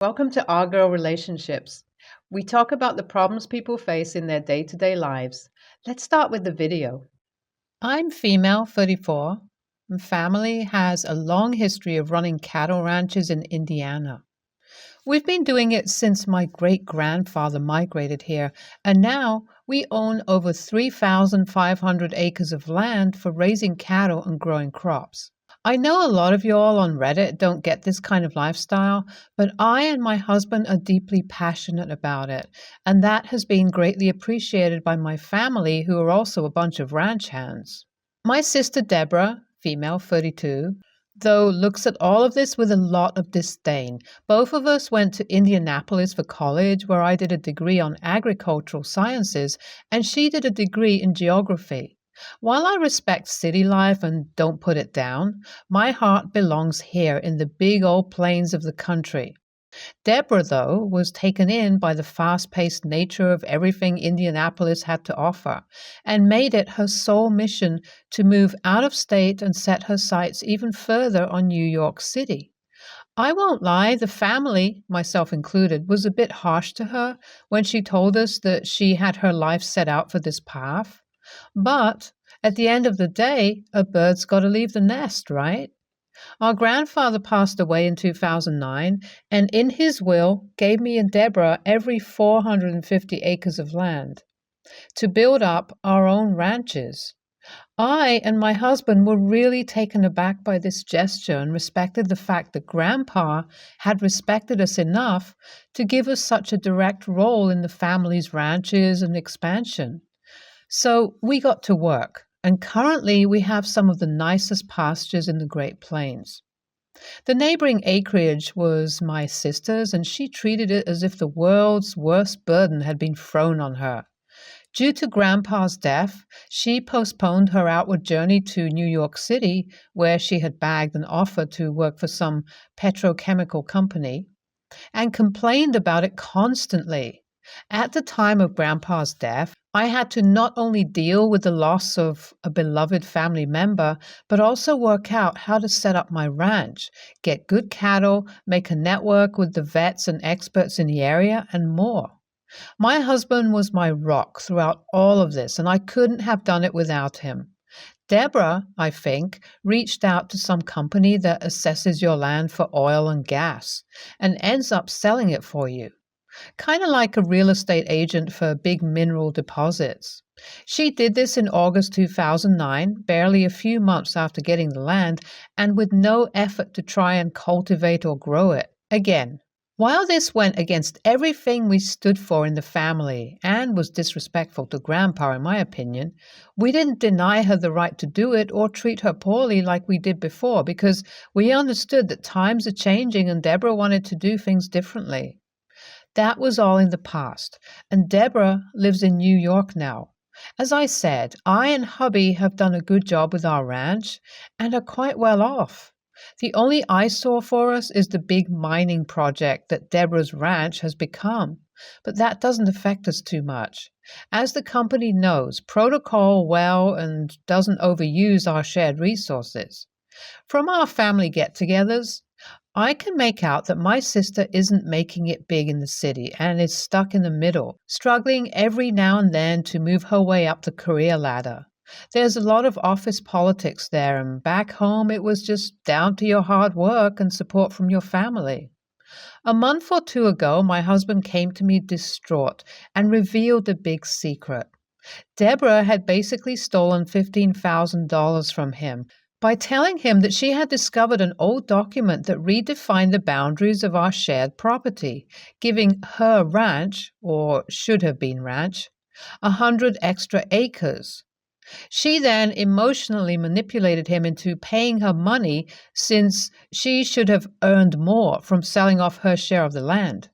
Welcome to Our Girl Relationships. We talk about the problems people face in their day to day lives. Let's start with the video. I'm female, 34, and family has a long history of running cattle ranches in Indiana. We've been doing it since my great grandfather migrated here, and now we own over 3,500 acres of land for raising cattle and growing crops. I know a lot of you all on Reddit don't get this kind of lifestyle, but I and my husband are deeply passionate about it, and that has been greatly appreciated by my family, who are also a bunch of ranch hands. My sister Deborah, female 32, though looks at all of this with a lot of disdain. Both of us went to Indianapolis for college, where I did a degree on agricultural sciences and she did a degree in geography. While I respect city life and don't put it down, my heart belongs here in the big old plains of the country. Deborah, though, was taken in by the fast paced nature of everything Indianapolis had to offer and made it her sole mission to move out of state and set her sights even further on New York City. I won't lie, the family, myself included, was a bit harsh to her when she told us that she had her life set out for this path. But at the end of the day, a bird's got to leave the nest, right? Our grandfather passed away in 2009, and in his will gave me and Deborah every 450 acres of land to build up our own ranches. I and my husband were really taken aback by this gesture and respected the fact that Grandpa had respected us enough to give us such a direct role in the family's ranches and expansion. So we got to work, and currently we have some of the nicest pastures in the Great Plains. The neighboring acreage was my sister's, and she treated it as if the world's worst burden had been thrown on her. Due to Grandpa's death, she postponed her outward journey to New York City, where she had bagged an offer to work for some petrochemical company, and complained about it constantly. At the time of Grandpa's death, I had to not only deal with the loss of a beloved family member, but also work out how to set up my ranch, get good cattle, make a network with the vets and experts in the area, and more. My husband was my rock throughout all of this, and I couldn't have done it without him. Deborah, I think, reached out to some company that assesses your land for oil and gas and ends up selling it for you. Kind of like a real estate agent for big mineral deposits. She did this in August 2009, barely a few months after getting the land, and with no effort to try and cultivate or grow it. Again, while this went against everything we stood for in the family and was disrespectful to Grandpa, in my opinion, we didn't deny her the right to do it or treat her poorly like we did before, because we understood that times are changing and Deborah wanted to do things differently. That was all in the past, and Deborah lives in New York now. As I said, I and hubby have done a good job with our ranch and are quite well off. The only eyesore for us is the big mining project that Deborah's ranch has become, but that doesn't affect us too much. As the company knows protocol well and doesn't overuse our shared resources. From our family get-togethers, I can make out that my sister isn't making it big in the city and is stuck in the middle, struggling every now and then to move her way up the career ladder. There's a lot of office politics there, and back home it was just down to your hard work and support from your family. A month or two ago, my husband came to me distraught and revealed a big secret. Deborah had basically stolen $15,000 from him by telling him that she had discovered an old document that redefined the boundaries of our shared property, giving her ranch, or should have been ranch, 100 extra acres. She then emotionally manipulated him into paying her money since she should have earned more from selling off her share of the land.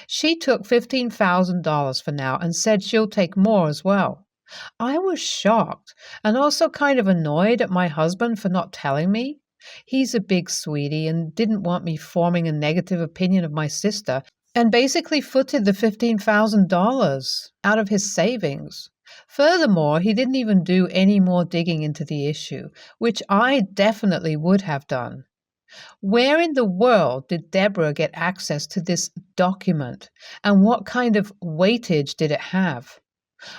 She took $15,000 for now and said she'll take more as well. I was shocked and also kind of annoyed at my husband for not telling me. He's a big sweetie and didn't want me forming a negative opinion of my sister and basically footed the $15,000 out of his savings. Furthermore, he didn't even do any more digging into the issue, which I definitely would have done. Where in the world did Deborah get access to this document, and what kind of weightage did it have?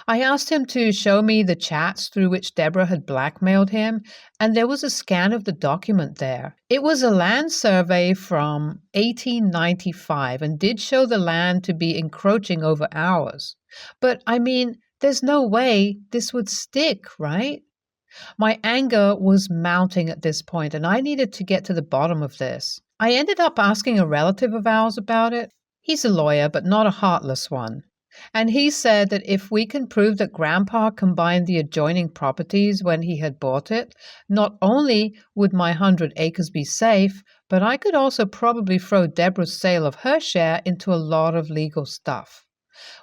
I asked him to show me the chats through which Deborah had blackmailed him, and there was a scan of the document there. It was a land survey from 1895 and did show the land to be encroaching over ours. But I mean, there's no way this would stick, right? My anger was mounting at this point, and I needed to get to the bottom of this. I ended up asking a relative of ours about it. He's a lawyer, but not a heartless one. And he said that if we can prove that Grandpa combined the adjoining properties when he had bought it, not only would my 100 acres be safe, but I could also probably throw Deborah's sale of her share into a lot of legal stuff.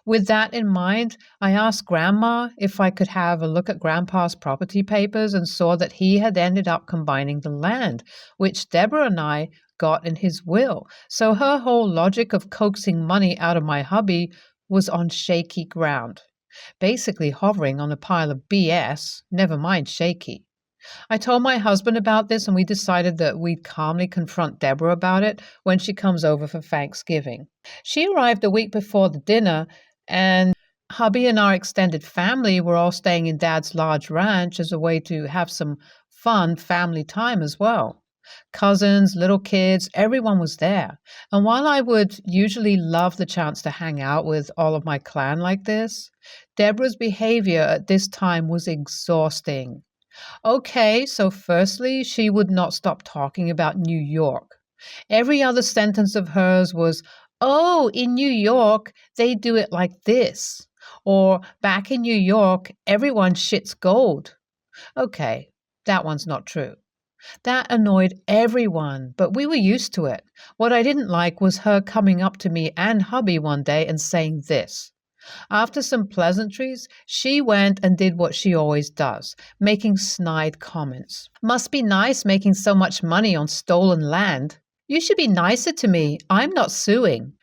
With that in mind, I asked Grandma if I could have a look at Grandpa's property papers and saw that he had ended up combining the land, which Deborah and I got in his will. So her whole logic of coaxing money out of my hubby was on shaky ground, basically hovering on a pile of BS, never mind shaky. I told my husband about this, and we decided that we'd calmly confront Deborah about it when she comes over for Thanksgiving. She arrived a week before the dinner, and hubby and our extended family were all staying in Dad's large ranch as a way to have some fun family time as well. Cousins, little kids, everyone was there. And while I would usually love the chance to hang out with all of my clan like this, Deborah's behavior at this time was exhausting. Okay, so firstly, she would not stop talking about New York. Every other sentence of hers was, "Oh, in New York, they do it like this." Or, "Back in New York, everyone shits gold." Okay, that one's not true. That annoyed everyone, but we were used to it. What I didn't like was her coming up to me and hubby one day and saying this. After some pleasantries, she went and did what she always does, making snide comments. "Must be nice making so much money on stolen land. You should be nicer to me. I'm not suing."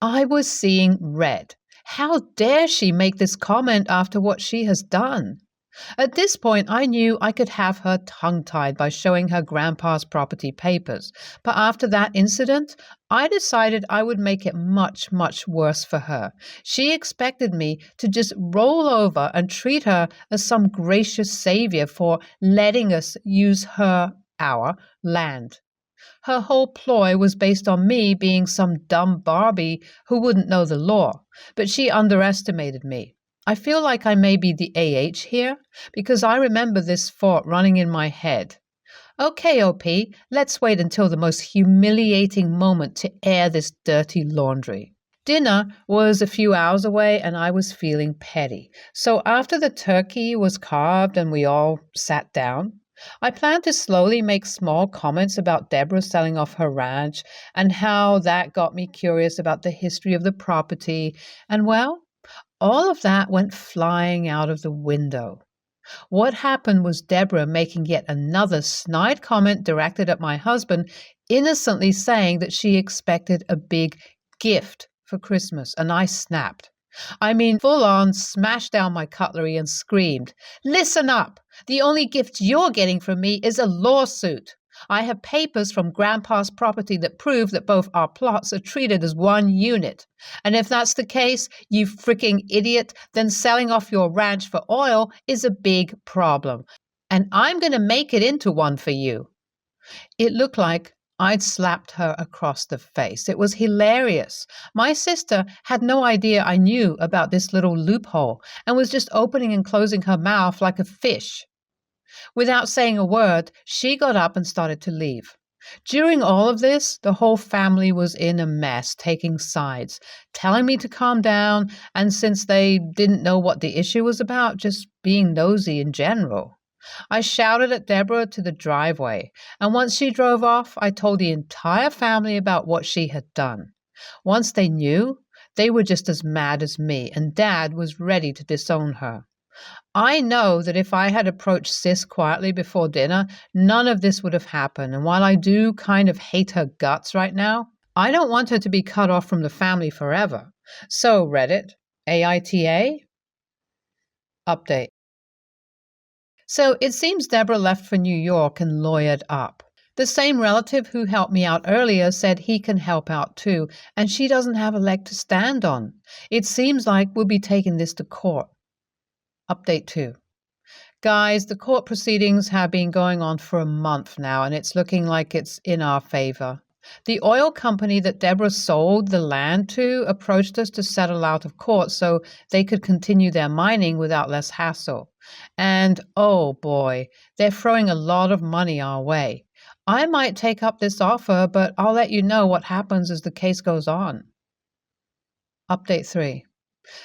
I was seeing red. How dare she make this comment after what she has done? At this point, I knew I could have her tongue-tied by showing her grandpa's property papers. But after that incident, I decided I would make it much, much worse for her. She expected me to just roll over and treat her as some gracious savior for letting us use our land. Her whole ploy was based on me being some dumb Barbie who wouldn't know the law, but she underestimated me. I feel like I may be the AH here because I remember this thought running in my head. Okay, OP, let's wait until the most humiliating moment to air this dirty laundry. Dinner was a few hours away and I was feeling petty. So after the turkey was carved and we all sat down, I planned to slowly make small comments about Deborah selling off her ranch and how that got me curious about the history of the property. And well, all of that went flying out of the window. What happened was Deborah making yet another snide comment directed at my husband, innocently saying that she expected a big gift for Christmas, and I snapped. I mean, full on smashed down my cutlery and screamed, "Listen up! The only gift you're getting from me is a lawsuit. I have papers from Grandpa's property that prove that both our plots are treated as one unit. And if that's the case, you freaking idiot, then selling off your ranch for oil is a big problem. And I'm going to make it into one for you." It looked like I'd slapped her across the face. It was hilarious. My sister had no idea I knew about this little loophole and was just opening and closing her mouth like a fish. Without saying a word, she got up and started to leave. During all of this, the whole family was in a mess, taking sides, telling me to calm down, and since they didn't know what the issue was about, just being nosy in general. I shouted at Deborah to the driveway, and once she drove off, I told the entire family about what she had done. Once they knew, they were just as mad as me, and Dad was ready to disown her. I know that if I had approached Sis quietly before dinner, none of this would have happened. And while I do kind of hate her guts right now, I don't want her to be cut off from the family forever. So, Reddit, AITA? Update. So it seems Deborah left for New York and lawyered up. The same relative who helped me out earlier said he can help out too, and she doesn't have a leg to stand on. It seems like we'll be taking this to court. Update 2. Guys, the court proceedings have been going on for a month now, and it's looking like it's in our favor. The oil company that Deborah sold the land to approached us to settle out of court so they could continue their mining without less hassle. And oh boy, they're throwing a lot of money our way. I might take up this offer, but I'll let you know what happens as the case goes on. Update 3.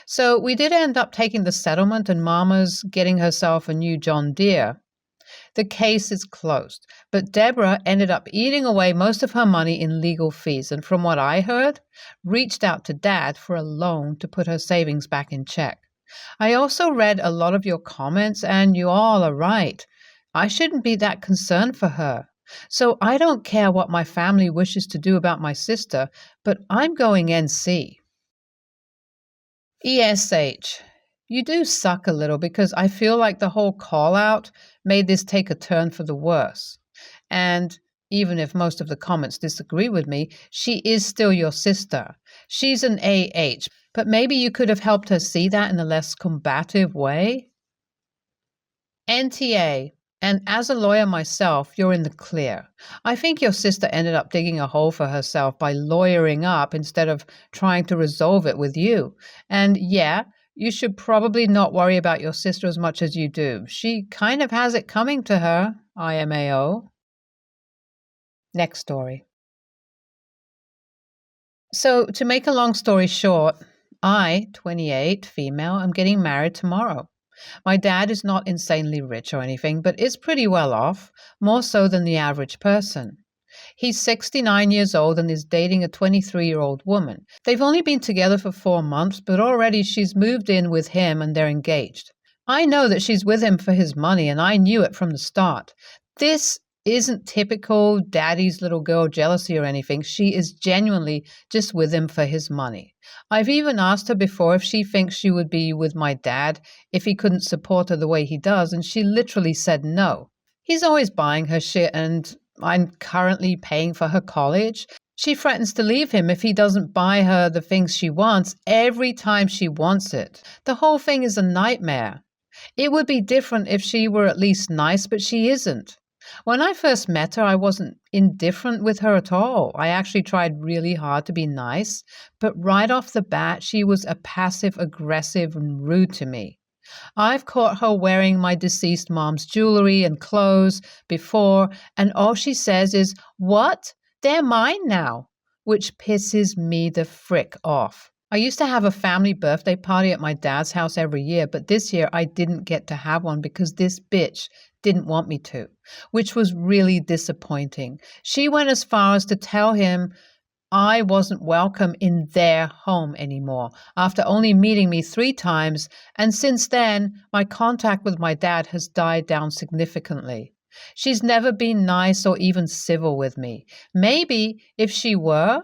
So we did end up taking the settlement and Mama's getting herself a new John Deere. The case is closed, but Deborah ended up eating away most of her money in legal fees and from what I heard, reached out to Dad for a loan to put her savings back in check. I also read a lot of your comments and you all are right. I shouldn't be that concerned for her. So I don't care what my family wishes to do about my sister, but I'm going NC. ESH. You do suck a little because I feel like the whole call out made this take a turn for the worse. And even if most of the comments disagree with me, she is still your sister. She's an AH, but maybe you could have helped her see that in a less combative way. NTA. And as a lawyer myself, you're in the clear. I think your sister ended up digging a hole for herself by lawyering up instead of trying to resolve it with you. And yeah, you should probably not worry about your sister as much as you do. She kind of has it coming to her, IMAO. Next story. So, to make a long story short, I, 28, female, am getting married tomorrow. My dad is not insanely rich or anything, but is pretty well off, more so than the average person. He's 69 years old and is dating a 23-year-old woman. They've only been together for 4 months, but already she's moved in with him and they're engaged. I know that she's with him for his money, and I knew it from the start. This isn't typical daddy's little girl jealousy or anything. She is genuinely just with him for his money. I've even asked her before if she thinks she would be with my dad if he couldn't support her the way he does, and she literally said no. He's always buying her shit, and I'm currently paying for her college. She threatens to leave him if he doesn't buy her the things she wants every time she wants it. The whole thing is a nightmare. It would be different if she were at least nice, but she isn't. When I first met her, I wasn't indifferent with her at all. I actually tried really hard to be nice, but right off the bat, she was a passive-aggressive and rude to me. I've caught her wearing my deceased mom's jewelry and clothes before, and all she says is, "What? They're mine now," which pisses me the frick off. I used to have a family birthday party at my dad's house every year, but this year I didn't get to have one because this bitch didn't want me to, which was really disappointing. She went as far as to tell him I wasn't welcome in their home anymore after only meeting me 3 times, and since then, my contact with my dad has died down significantly. She's never been nice or even civil with me. Maybe if she were,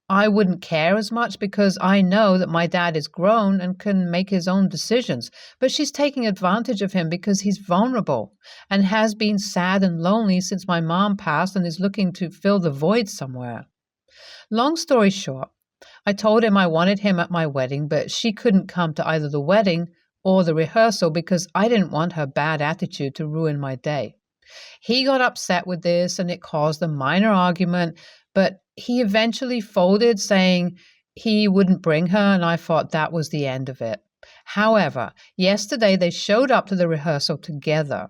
I wouldn't care as much because I know that my dad is grown and can make his own decisions, but she's taking advantage of him because he's vulnerable and has been sad and lonely since my mom passed and is looking to fill the void somewhere. Long story short, I told him I wanted him at my wedding, but she couldn't come to either the wedding or the rehearsal because I didn't want her bad attitude to ruin my day. He got upset with this and it caused a minor argument, but he eventually folded, saying he wouldn't bring her, and I thought that was the end of it. However, yesterday they showed up to the rehearsal together.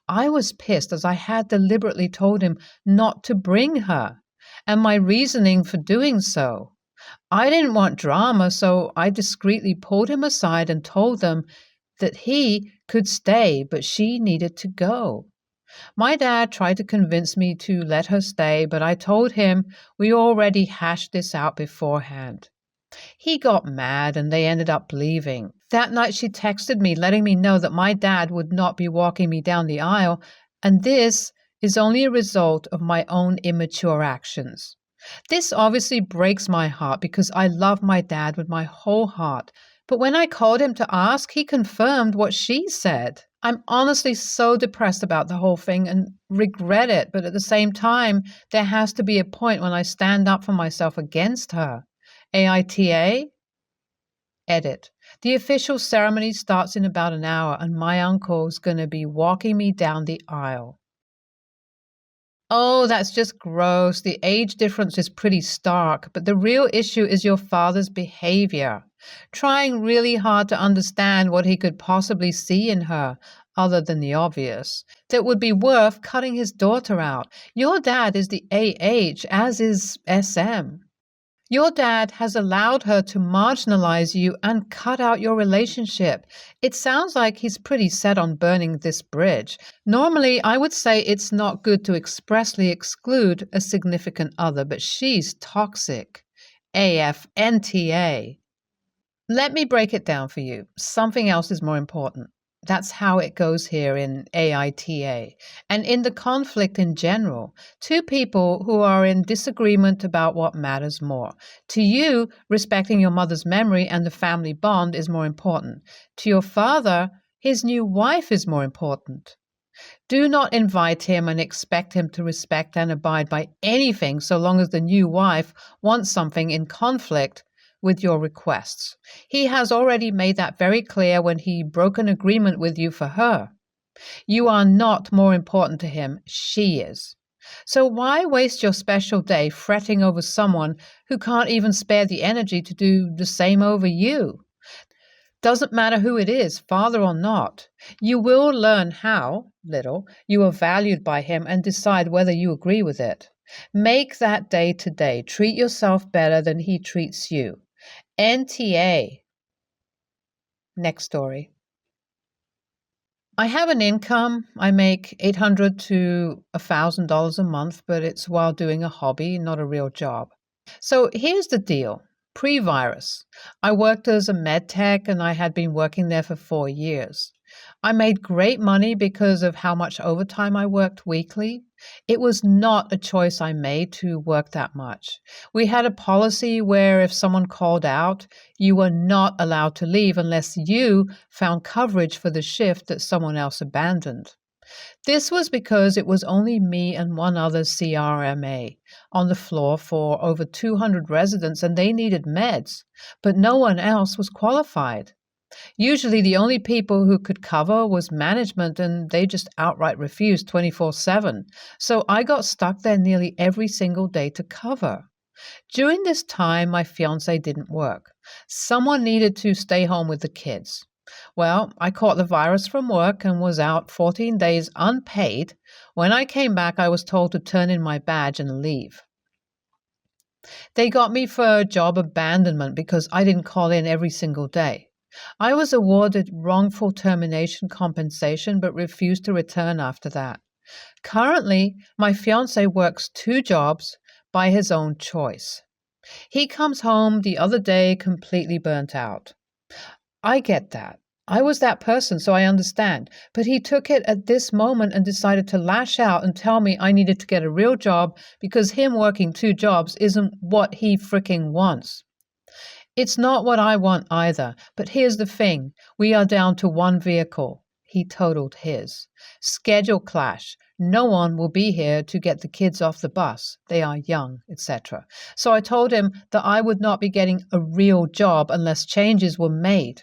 I was pissed as I had deliberately told him not to bring her, and my reasoning for doing so. I didn't want drama, so I discreetly pulled him aside and told them that he could stay, but she needed to go. My dad tried to convince me to let her stay, but I told him we already hashed this out beforehand. He got mad and they ended up leaving. That night she texted me letting me know that my dad would not be walking me down the aisle, and this is only a result of my own immature actions. This obviously breaks my heart because I love my dad with my whole heart, But when I called him to ask, he confirmed what she said. I'm honestly so depressed about the whole thing and regret it, but at the same time, there has to be a point when I stand up for myself against her. AITA? Edit. The official ceremony starts in about an hour, and my uncle's going to be walking me down the aisle. Oh, that's just gross. The age difference is pretty stark, but the real issue is your father's behavior. Trying really hard to understand what he could possibly see in her, other than the obvious, that would be worth cutting his daughter out. Your dad is the AH, as is SM. Your dad has allowed her to marginalize you and cut out your relationship. It sounds like he's pretty set on burning this bridge. Normally, I would say it's not good to expressly exclude a significant other, but she's toxic. AFNTA. Let me break it down for you. Something else is more important. That's how it goes here in AITA. And in the conflict in general, two people who are in disagreement about what matters more. To you, respecting your mother's memory and the family bond is more important. To your father, his new wife is more important. Do not invite him and expect him to respect and abide by anything so long as the new wife wants something in conflict with your requests. He has already made that very clear when he broke an agreement with you for her. You are not more important to him, she is. So why waste your special day fretting over someone who can't even spare the energy to do the same over you? Doesn't matter who it is, father or not. You will learn how, little, you are valued by him and decide whether you agree with it. Make that day today. Treat yourself better than he treats you. NTA. Next story. I have an income. I make $800 to $1,000 a month, but it's while doing a hobby, not a real job. So here's the deal. Pre-virus, I worked as a med tech and I had been working there for 4 years. I made great money because of how much overtime I worked weekly. It was not a choice I made to work that much. We had a policy where if someone called out, you were not allowed to leave unless you found coverage for the shift that someone else abandoned. This was because it was only me and one other CRMA on the floor for over 200 residents and they needed meds, but no one else was qualified. Usually the only people who could cover was management and they just outright refused 24/7. So I got stuck there nearly every single day to cover. During this time, my fiance didn't work. Someone needed to stay home with the kids. Well, I caught the virus from work and was out 14 days unpaid. When I came back, I was told to turn in my badge and leave. They got me for job abandonment because I didn't call in every single day. I was awarded wrongful termination compensation but refused to return after that. Currently, my fiance works 2 jobs by his own choice. He comes home the other day completely burnt out. I get that. I was that person, so I understand. But he took it at this moment and decided to lash out and tell me I needed to get a real job because him working 2 jobs isn't what he fricking wants. It's not what I want either, but here's the thing. We are down to 1 vehicle. He totaled his. Schedule clash. No one will be here to get the kids off the bus. They are young, etc. So I told him that I would not be getting a real job unless changes were made.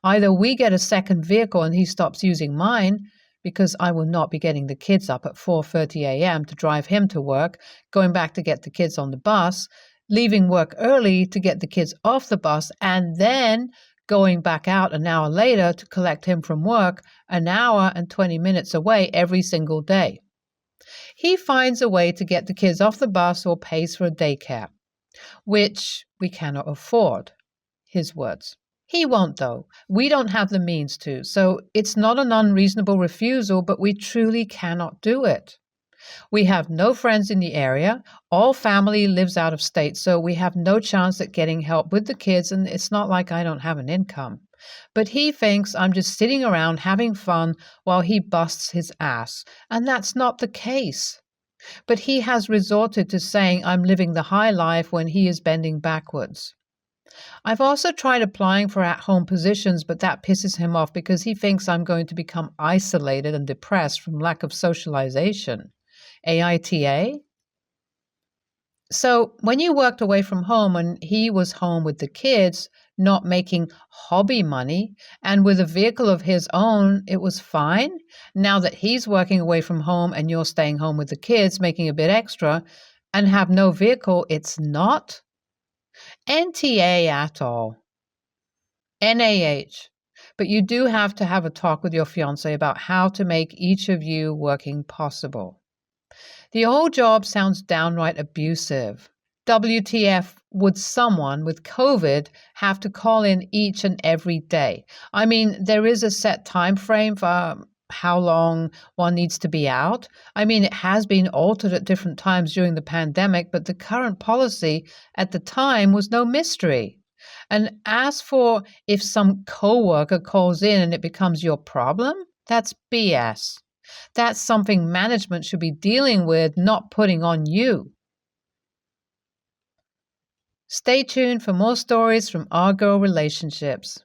Either we get a second vehicle and he stops using mine, because I will not be getting the kids up at 4:30 a.m. to drive him to work, going back to get the kids on the bus, leaving work early to get the kids off the bus, and then going back out an hour later to collect him from work, an hour and 20 minutes away every single day. He finds a way to get the kids off the bus or pays for a daycare, which we cannot afford. His words. He won't, though. We don't have the means to, so it's not an unreasonable refusal, but we truly cannot do it. We have no friends in the area. All family lives out of state, so we have no chance at getting help with the kids, and it's not like I don't have an income. But he thinks I'm just sitting around having fun while he busts his ass, and that's not the case. But he has resorted to saying I'm living the high life when he is bending backwards. I've also tried applying for at home positions, but that pisses him off because he thinks I'm going to become isolated and depressed from lack of socialization. AITA? So, when you worked away from home and he was home with the kids, not making hobby money, and with a vehicle of his own, it was fine. Now that he's working away from home and you're staying home with the kids, making a bit extra, and have no vehicle, it's not NTA at all. NAH. But you do have to have a talk with your fiance about how to make each of you working possible. The whole job sounds downright abusive. WTF would someone with COVID have to call in each and every day? I mean, there is a set time frame for how long one needs to be out. I mean, it has been altered at different times during the pandemic, but the current policy at the time was no mystery. And as for if some coworker calls in and it becomes your problem, that's BS. That's something management should be dealing with, not putting on you. Stay tuned for more stories from Our Girl Relationships.